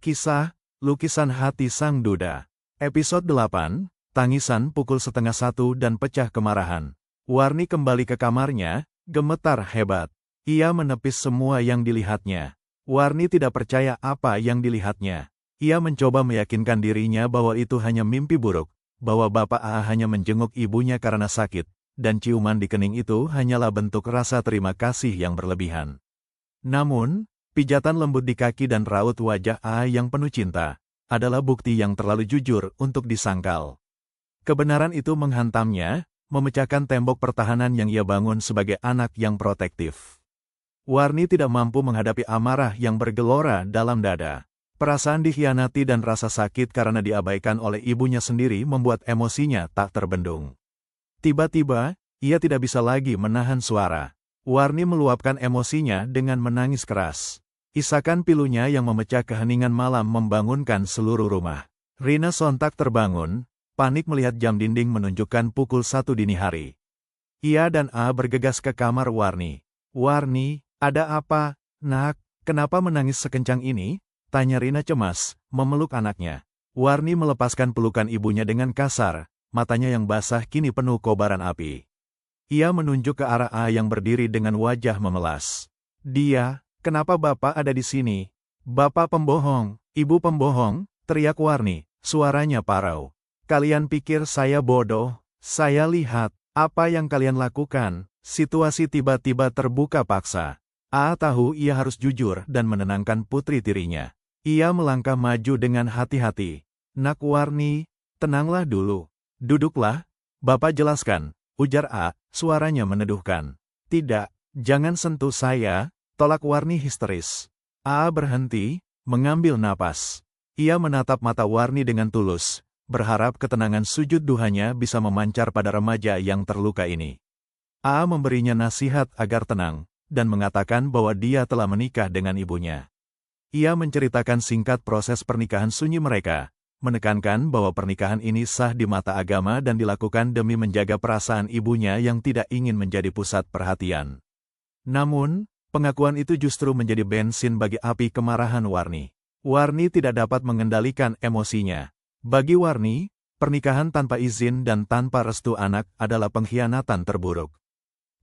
Kisah, Lukisan Hati Sang Duda. Episode 8, Tangisan pukul 12:30 dan pecah kemarahan. Warni kembali ke kamarnya, gemetar hebat. Ia menepis semua yang dilihatnya. Warni tidak percaya apa yang dilihatnya. Ia mencoba meyakinkan dirinya bahwa itu hanya mimpi buruk, bahwa Bapak A hanya menjenguk ibunya karena sakit, dan ciuman di kening itu hanyalah bentuk rasa terima kasih yang berlebihan. Namun, pijatan lembut di kaki dan raut wajah A yang penuh cinta adalah bukti yang terlalu jujur untuk disangkal. Kebenaran itu menghantamnya, memecahkan tembok pertahanan yang ia bangun sebagai anak yang protektif. Warni tidak mampu menghadapi amarah yang bergelora dalam dada. Perasaan dikhianati dan rasa sakit karena diabaikan oleh ibunya sendiri membuat emosinya tak terbendung. Tiba-tiba, ia tidak bisa lagi menahan suara. Warni meluapkan emosinya dengan menangis keras. Isakan pilunya yang memecah keheningan malam membangunkan seluruh rumah. Rina sontak terbangun, panik melihat jam dinding menunjukkan pukul 1 dini hari. Ia dan A bergegas ke kamar Warni. "Warni, ada apa, nak? Kenapa menangis sekencang ini?" tanya Rina cemas, memeluk anaknya. Warni melepaskan pelukan ibunya dengan kasar, matanya yang basah kini penuh kobaran api. Ia menunjuk ke arah A yang berdiri dengan wajah memelas. Kenapa Bapak ada di sini? Bapak pembohong, Ibu pembohong, teriak Warni, suaranya parau. Kalian pikir saya bodoh? Saya lihat, apa yang kalian lakukan. Situasi tiba-tiba terbuka paksa. A tahu ia harus jujur dan menenangkan putri tirinya. Ia melangkah maju dengan hati-hati. Nak Warni, tenanglah dulu. Duduklah, Bapak jelaskan, ujar A, suaranya meneduhkan. Tidak, jangan sentuh saya, tolak Warni histeris. A berhenti, mengambil napas. Ia menatap mata Warni dengan tulus, berharap ketenangan sujud duhanya bisa memancar pada remaja yang terluka ini. A memberinya nasihat agar tenang, dan mengatakan bahwa dia telah menikah dengan ibunya. Ia menceritakan singkat proses pernikahan sunyi mereka, menekankan bahwa pernikahan ini sah di mata agama dan dilakukan demi menjaga perasaan ibunya yang tidak ingin menjadi pusat perhatian. Namun, pengakuan itu justru menjadi bensin bagi api kemarahan Warni. Warni tidak dapat mengendalikan emosinya. Bagi Warni, pernikahan tanpa izin dan tanpa restu anak adalah pengkhianatan terburuk.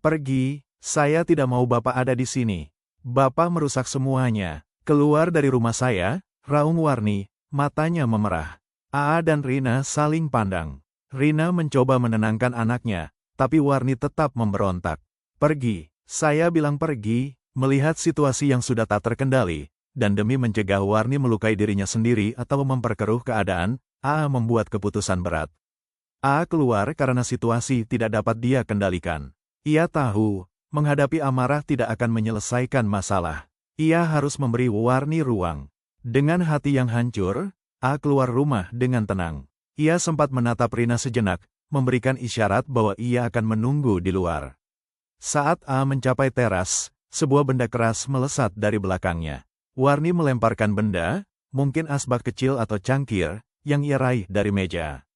"Pergi, saya tidak mau Bapak ada di sini. Bapak merusak semuanya. Keluar dari rumah saya," raung Warni, matanya memerah. A dan Rina saling pandang. Rina mencoba menenangkan anaknya, tapi Warni tetap memberontak. "Pergi, saya bilang pergi." Melihat situasi yang sudah tak terkendali, dan demi mencegah Warni melukai dirinya sendiri atau memperkeruh keadaan, A membuat keputusan berat. A keluar karena situasi tidak dapat dia kendalikan. Ia tahu, menghadapi amarah tidak akan menyelesaikan masalah. Ia harus memberi Warni ruang. Dengan hati yang hancur, A keluar rumah dengan tenang. Ia sempat menatap Rina sejenak, memberikan isyarat bahwa ia akan menunggu di luar. Saat A mencapai teras, sebuah benda keras melesat dari belakangnya. Warni melemparkan benda, mungkin asbak kecil atau cangkir, yang ia raih dari meja.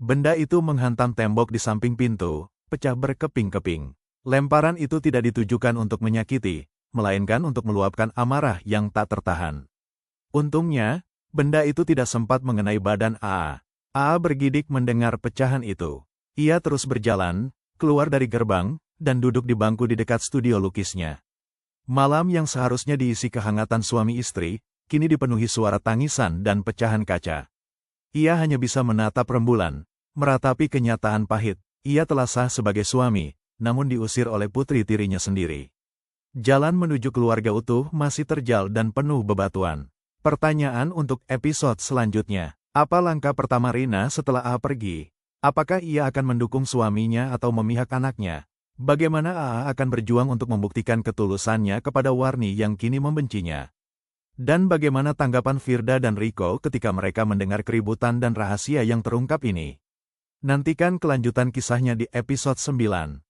Benda itu menghantam tembok di samping pintu, pecah berkeping-keping. Lemparan itu tidak ditujukan untuk menyakiti, melainkan untuk meluapkan amarah yang tak tertahan. Untungnya, benda itu tidak sempat mengenai badan A. A bergidik mendengar pecahan itu. Ia terus berjalan, keluar dari gerbang, dan duduk di bangku di dekat studio lukisnya. Malam yang seharusnya diisi kehangatan suami istri, kini dipenuhi suara tangisan dan pecahan kaca. Ia hanya bisa menatap rembulan, meratapi kenyataan pahit. Ia telah sah sebagai suami, namun diusir oleh putri tirinya sendiri. Jalan menuju keluarga utuh masih terjal dan penuh bebatuan. Pertanyaan untuk episode selanjutnya. Apa langkah pertama Rina setelah A pergi? Apakah ia akan mendukung suaminya atau memihak anaknya? Bagaimana A akan berjuang untuk membuktikan ketulusannya kepada Warni yang kini membencinya? Dan bagaimana tanggapan Firda dan Riko ketika mereka mendengar keributan dan rahasia yang terungkap ini? Nantikan kelanjutan kisahnya di episode 9.